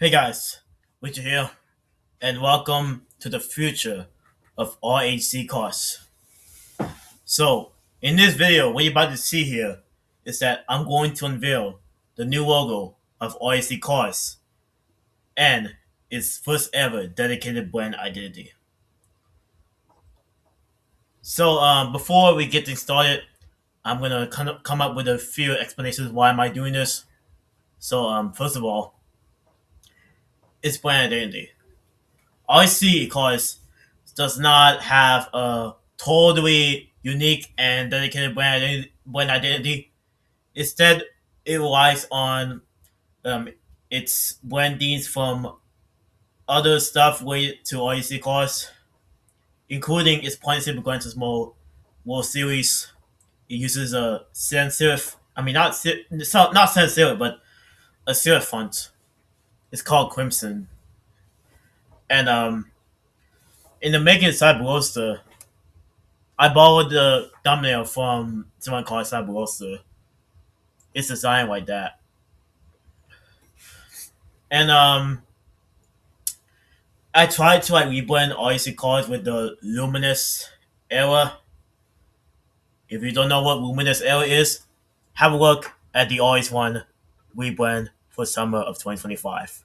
Hey guys, Richard here, and welcome to the future of RHZ CARS. So, in this video, what you're about to see here is that I'm going to unveil the new logo of RHZ CARS and its first ever dedicated brand identity. So, before we get things started, I'm gonna come up with a few explanations why am I doing this. So, first of all, it's brand identity. RHZ CARS does not have a totally unique and dedicated brand identity. Instead, it relies on um, its brandings from other stuff related to REC cars, including its point and Gran Turismo World Series. It uses a sans serif. I mean, not sans serif, but a serif font. It's called Crimson. And in the making side roaster, I borrowed the thumbnail from Zeron Cars side roaster. It's designed like that. And I tried to rebrand REC cars with the Luminous era. If you don't know what Luminous era is, have a look at the RS1 rebrand for summer of 2025.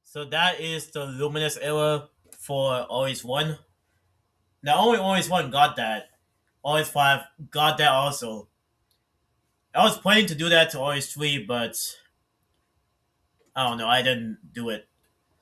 So that is the Luminous era for RS1. Not only RS1 got that, RS5 got that also. I was planning to do that to RS3, but I don't know, I didn't do it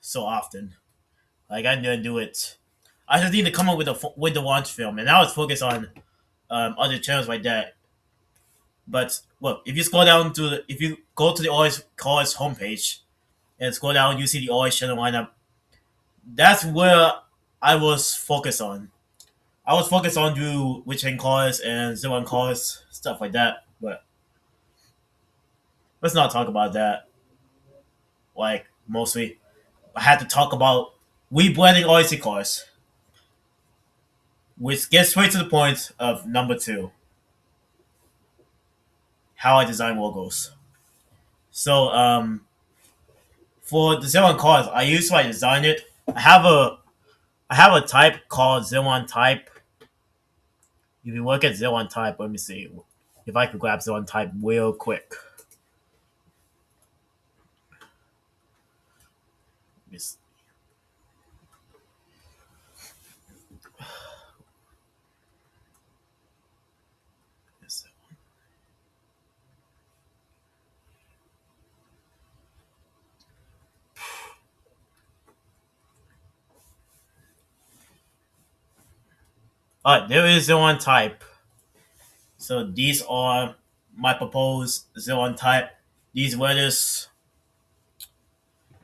so often. Like I didn't do it. I just need to come up with the launch film, and I was focused on other channels like that. But look, if you scroll down if you go to the RS Cars homepage and scroll down, you see the RS channel lineup. That's where I was focused on. I was focused on do Richard Heng Cars and Zeron Cars, stuff like that. But let's not talk about that. Like mostly, I had to talk about rebranding RC cars, which gets straight to the point of number two: how I design logos. So, for the Zeron Cars, I usually design it. I have a type called Zeron type. If you look at Zeron type, let me see if I could grab Zeron type real quick. Yes. Yes. Alright, there is Zeron type. So these are my proposed Zeron type. These letters,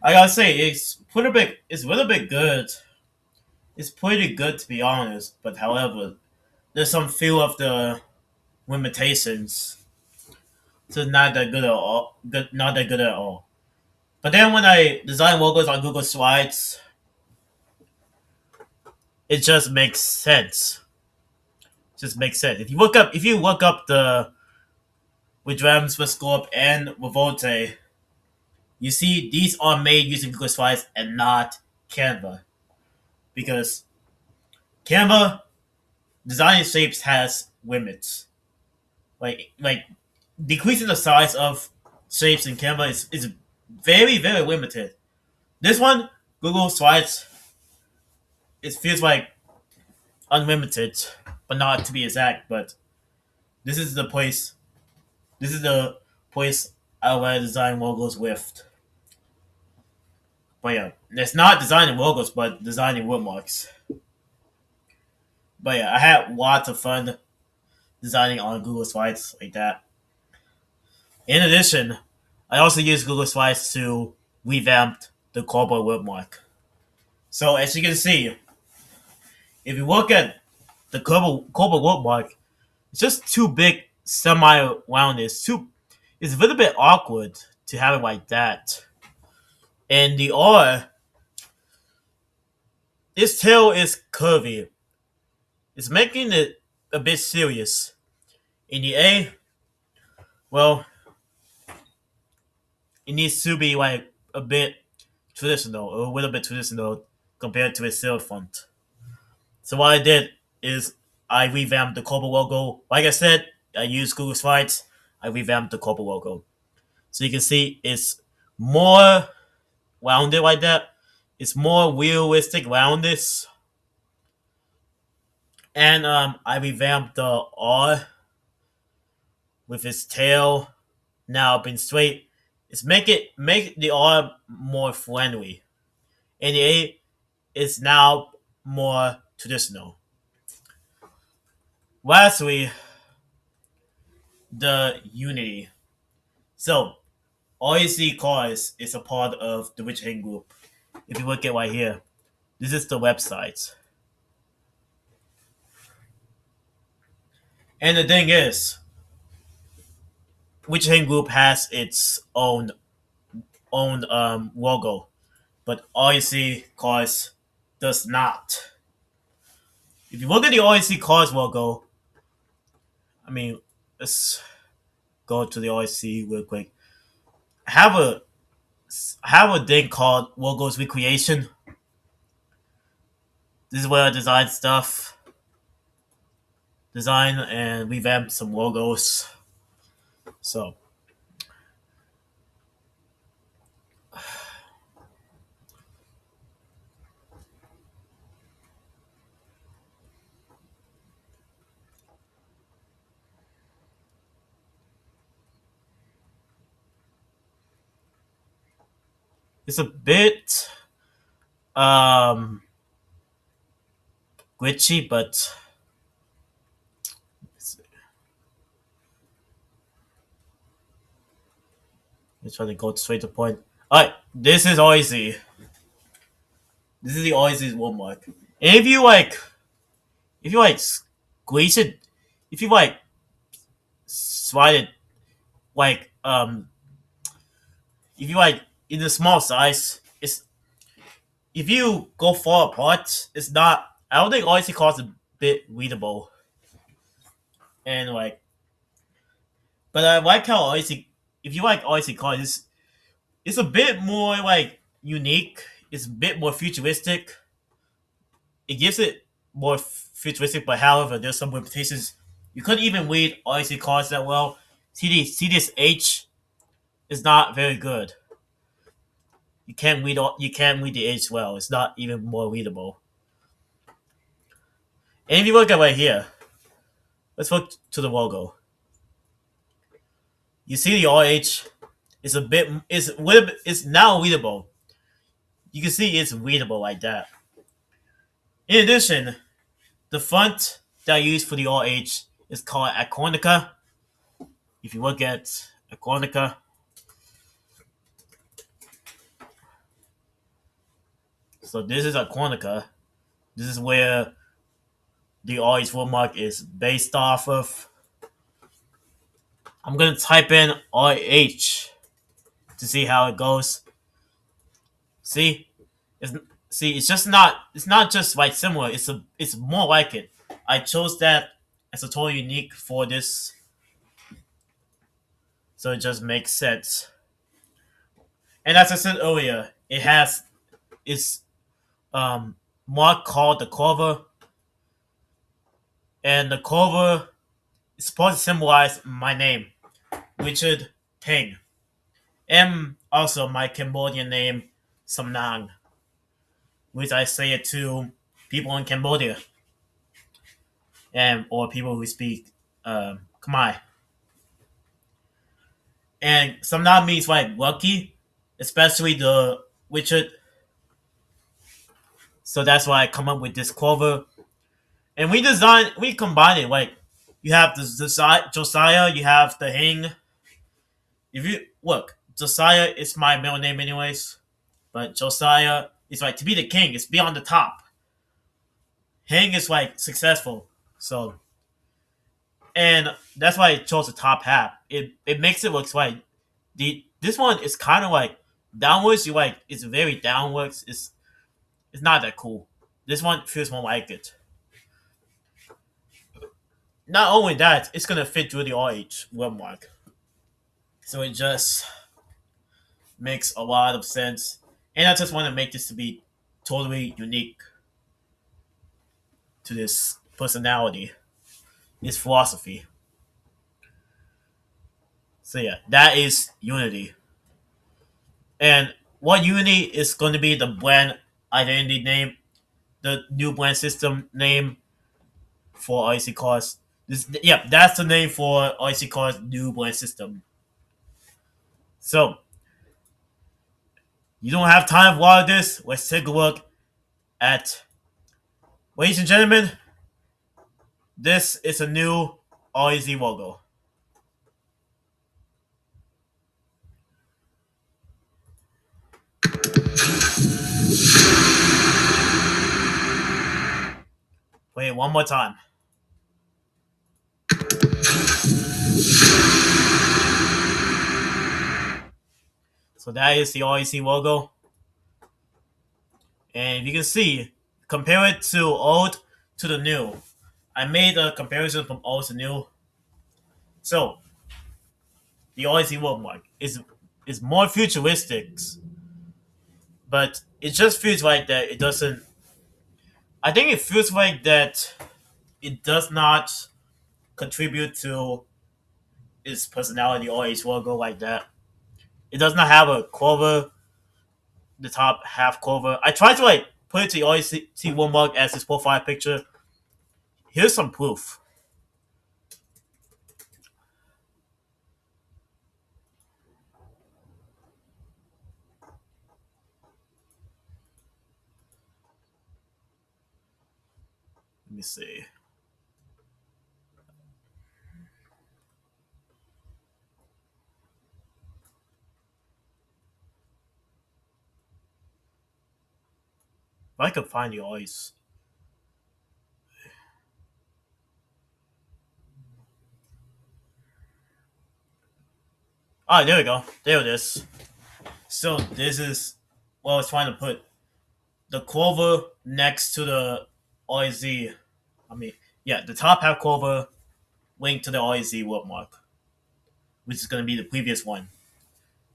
I gotta say, it's a little bit good. It's pretty good to be honest, but however, there's some few of the limitations. So not that good at all. Not that good at all. But then when I design logos on Google Slides, it just makes sense. Just makes sense. If you look up the with Rams with Scorp and Revolte, you see these are made using Google Slides and not Canva. Because Canva designing shapes has limits. Like decreasing the size of shapes in Canva is very, very limited. This one, Google Slides, it feels like unlimited. but not to be exact. But this is the place. This is the place I want to design logos with. But yeah, it's not designing logos, but designing wordmarks. But yeah, I had lots of fun designing on Google Slides like that. In addition, I also use Google Slides to revamp the clover wordmark. So as you can see, if you look at the clover wordmark, it's just too big semi-round. It's a little bit awkward to have it like that. And the R, its tail is curvy. It's making it a bit serious. In the A, well, it needs to be like a bit traditional, or a little bit traditional compared to its silver font. So what I did is I revamped the Cobalt logo. Like I said, I used Google Slides. I revamped the Cobalt logo. So you can see it's more rounded like that. It's more realistic roundness. And I revamped the R with its tail now being straight. It's make the R more friendly. And the A is now more traditional. Lastly, the Unity. So RHZ CARS is a part of the Richard Heng Group. If you look at right here, this is the website. And the thing is, Richard Heng Group has its own logo, but RHZ CARS does not. If you look at the RHZ CARS logo, I mean, let's go to the RHZ real quick. I have a thing called logos recreation. This is where I design stuff, design and revamp some logos. So it's a bit um glitchy, but let's try to go straight to the point. Alright, this is RHZ. This is the RHZ wordmark. And if you like squeeze it, if you like slide it like if you like in a small size, it's if you go far apart, it's not. I don't think RHZ CARS is a bit readable, and like, but I like how RHZ. If you like RHZ CARS, it's a bit more like unique. It's a bit more futuristic. It gives it more futuristic, but however, there's some limitations. You couldn't even read RHZ CARS that well. See this H is not very good. You can't read the H well. It's not even more readable. And if you look at right here, let's look to the logo. You see the RH is a bit it's now readable. You can see it's readable like that. In addition, the font that I use for the RH is called Aclonica. If you look at Aclonica, so this is Aclonica. This is where the RH wordmark is based off of. I'm gonna type in RH to see how it goes. See, it's it's just not. It's not just like similar. It's more like it. I chose that as a totally unique for this, so it just makes sense. And as I said earlier, it has its mark called the clover, and the clover is supposed to symbolize my name, Richard Heng, and also my Cambodian name, Samnang, which I say it to people in Cambodia. and or people who speak Khmer. And some that means like lucky, especially the Richard. So that's why I come up with this clover. And we combine it. Like you have the Josiah, you have the Heng. If you look, Josiah is my middle name anyways, but Josiah is like to be the king. It's be on the top. Heng is like successful. So and that's why I chose the top half. It makes it look like this one is kind of like downwards. You like it's very downwards. It's not that cool. This one feels more like it. Not only that, it's gonna fit through the RH wordmark. So it just makes a lot of sense. And I just want to make this to be totally unique to this personality, this philosophy. So yeah, that is Unity. And what Unity is going to be the brand identity name, the new brand system name for RHZ Cars. Yeah, that's the name for RHZ Cars new brand system. So you don't have time for all of this. Let's take a look at, ladies and gentlemen, this is a new RHZ logo. Play it one more time. So that is the RHZ logo. And you can see, compare it to old to the new. I made a comparison from old to new. So the RHZ logo is more futuristic, but it just feels like that it doesn't. I think it feels like that it does not contribute to its personality or its logo like that. It does not have a clover, the top half clover. I tried to like put it to the RHZ one mark as his profile picture. Here's some proof. Let me see. If I could find the ice. Ah, there we go. There it is. So this is what I was trying to put. The clover next to the RHZ. I mean, yeah, the top half clover linked to the RHZ wordmark, which is going to be the previous one.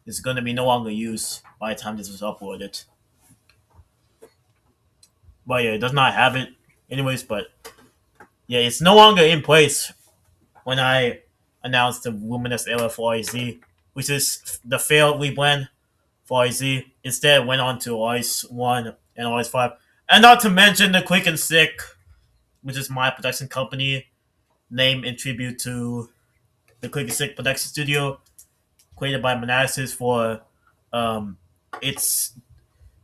It's going to be no longer used by the time this was uploaded. But yeah, it does not have it anyways, but yeah, it's no longer in place when I announced the Luminous era for RHZ, which is the failed rebrand for RHZ. Instead, went on to RS1 and RS5. And not to mention the Quick and Sick, which is my production company, named in tribute to the Quick and Sick production studio, created by Manassas for its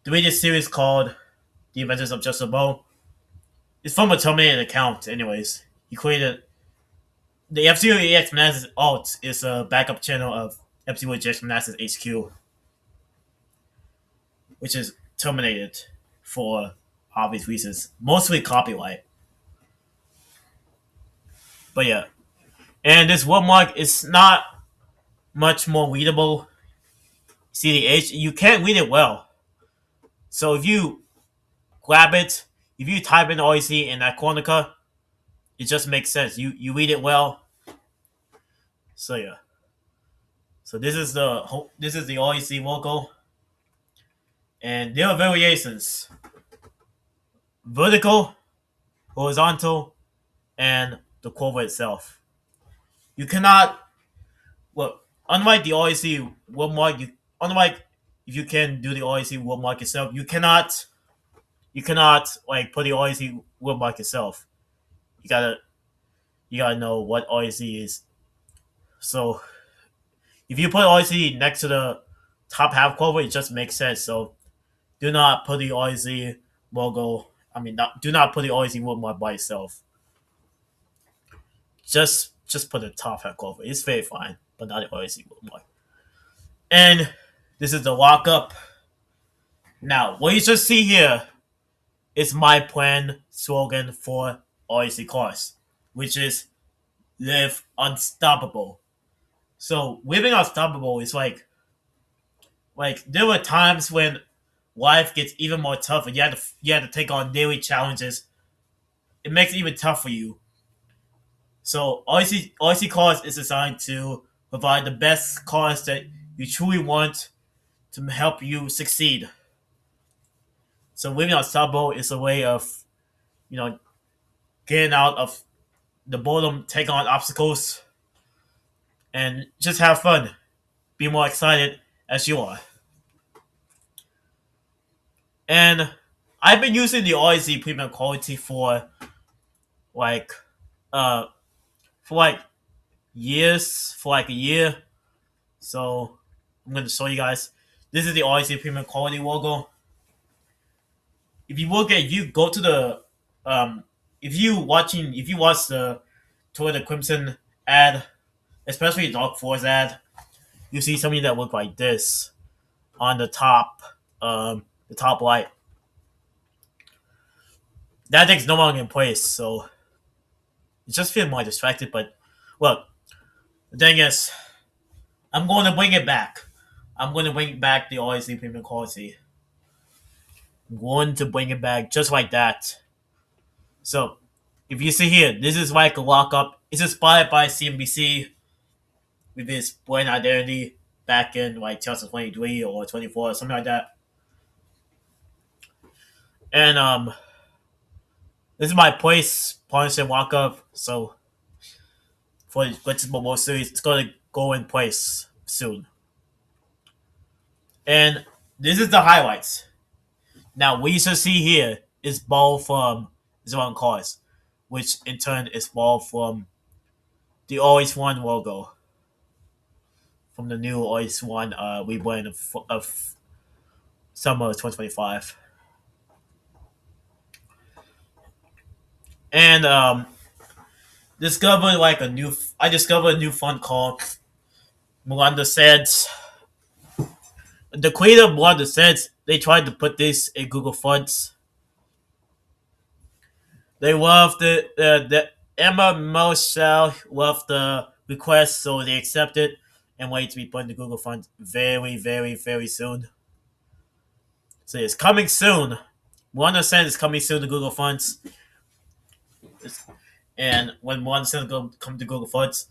the radio series called The Adventures of Just a Bow. It's from a terminated account, anyways. He created the F-Zero EX Manassas Alt is a backup channel of F-Zero EX Manassas HQ, which is terminated for obvious reasons, mostly copyright. But yeah, and this wordmark is not much more readable. See the H, you can't read it well. So if you grab it, if you type in RHZ in Aclonica, it just makes sense. You read it well. So yeah. So this is the RHZ logo, and there are variations: vertical, horizontal, and the clover itself. You cannot, well, unlike the RHZ wordmark, unlike if you can do the RHZ wordmark itself, you cannot like put the RHZ wordmark itself. You gotta you gotta know what RHZ is. So if you put RHZ next to the top half clover, it just makes sense. So do not put the RHZ logo. Do not put the RHZ wordmark by itself. Just put the top half clover. It's very fine, but not the RHZ wordmark. And this is the lockup. Now, what you just see here is my plan slogan for RHZ Cars, which is live unstoppable. So living unstoppable is like there were times when life gets even more tougher. You had to take on daily challenges. It makes it even tougher for you. So RC Cars is designed to provide the best cars that you truly want to help you succeed. So living unstoppable is a way of you know getting out of the boredom, take on obstacles, and just have fun. Be more excited as you are. And I've been using the RZ premium quality like uh for like years, for like a year. So I'm gonna show you guys. This is the RZ premium quality logo. If you go to the if you watch the Toyota Crimson ad, especially the Dark Force ad, you see something that look like this on the top light. That thing's no longer in place, so it just feels more distracted. But look, the thing is, I'm going to bring it back. I'm going to bring back the RSC premium quality. I'm going to bring it back just like that. So, if you see here, this is like a lockup. It's inspired by CNBC with its brand identity back in like 2023 or 24 or something like that. And this is my place partnership lockup. So for the Glitches Mobile series, it's gonna go in place soon. And this is the highlights. Now what you should see here is ball from Zeron Cars, which in turn is ball from the Always One logo. From the new Always One rebrand of summer 2025. And I discovered a new font called Miranda Sans. The creator of Miranda Sans, they tried to put this in Google Fonts. They loved the Emma Marshall loved the request, so they accepted and wait to be put in the Google Fonts very, very, very soon. So it's coming soon. Miranda Sans is coming soon to Google Fonts. And when Miranda Sans come to Google Fonts,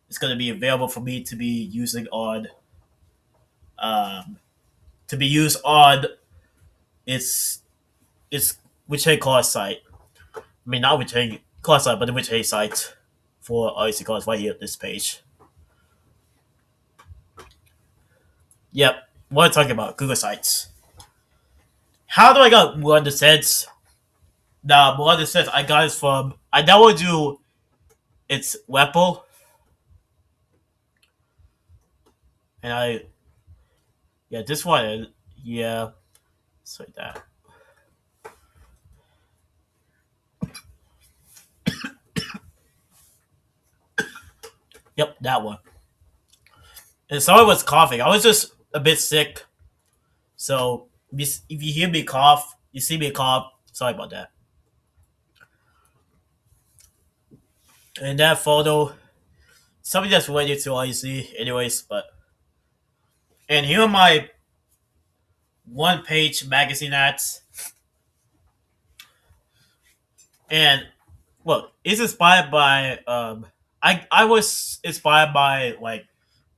it's going to be available for me to be using on to be used on its Rich Heng Cars site. I mean, not Rich Heng Cars site, but the Rich Heng site for RHZ Cars right here at this page. Yep, what I'm talking about, Google Sites. How do I got Miranda Sans? Now, Miranda Sans, I got it from, I downloaded you its Weapple, and this one, yeah, it's like that. Yep, that one. And sorry, I was coughing. I was just a bit sick. So if you hear me cough, you see me cough. Sorry about that. And that photo, something that's related to REC, anyways. And here are my one-page magazine ads. And look, it's inspired by I was inspired by like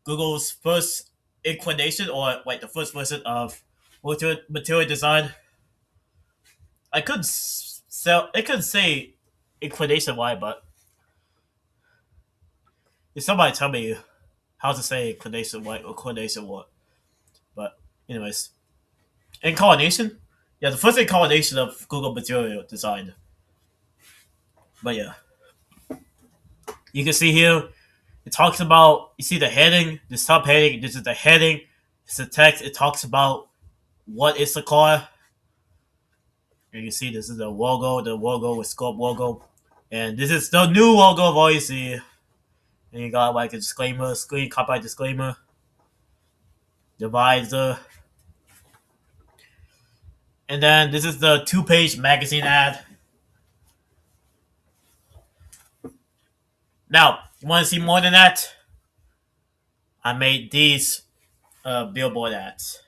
Google's first inclination or like the first version of material design. I couldn't say inclination why, but if somebody tell me how to say inclination why or inclination what. But anyways, incarnation, yeah, the first incarnation of Google material design. But yeah, You can see here it talks about, you see the heading, the subheading. This is the heading. It's the text. It talks about what is the car. And you see this is the logo with scope logo. And this is the new logo of all you see. And you got like a disclaimer, screen copyright disclaimer, divisor. And then this is the 2-page magazine ad. Now, you want to see more than that? I made these billboard ads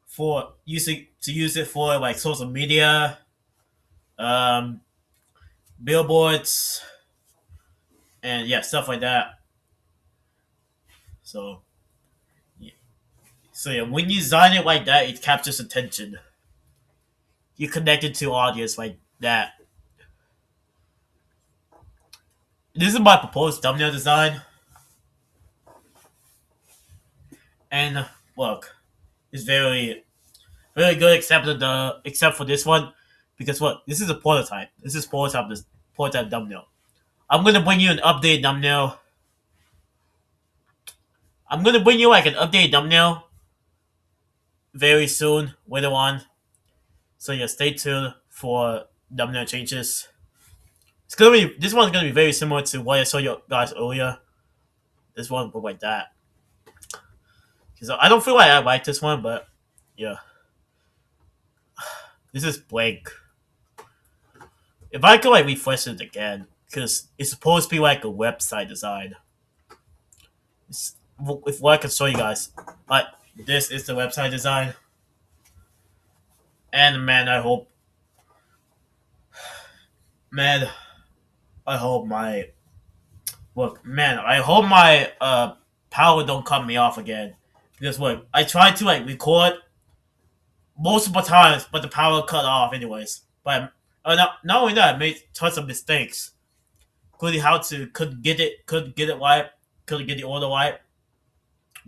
for using to use it for like social media, um, billboards, and yeah, stuff like that. So, yeah. So yeah, when you design it like that, it captures attention. You connect it to audience like that. This is my proposed thumbnail design, and look, it's very good except for this one, because what, this is a prototype. This is prototype thumbnail. I'm gonna bring you an updated thumbnail. I'm gonna bring you like an updated thumbnail very soon, later on. So yeah, stay tuned for thumbnail changes. This one's gonna be very similar to what I showed you guys earlier. This one look like that. Because I don't feel like I like this one, but yeah, this is blank. If I could like refresh it again, because it's supposed to be like a website design. If what I can show you guys, like this is the website design, and man, I hope my I hope my power don't cut me off again. Because look, I tried to like record multiple times, but the power cut off anyways. But not only that, I made tons of mistakes, including how to couldn't get it right, couldn't get the order right.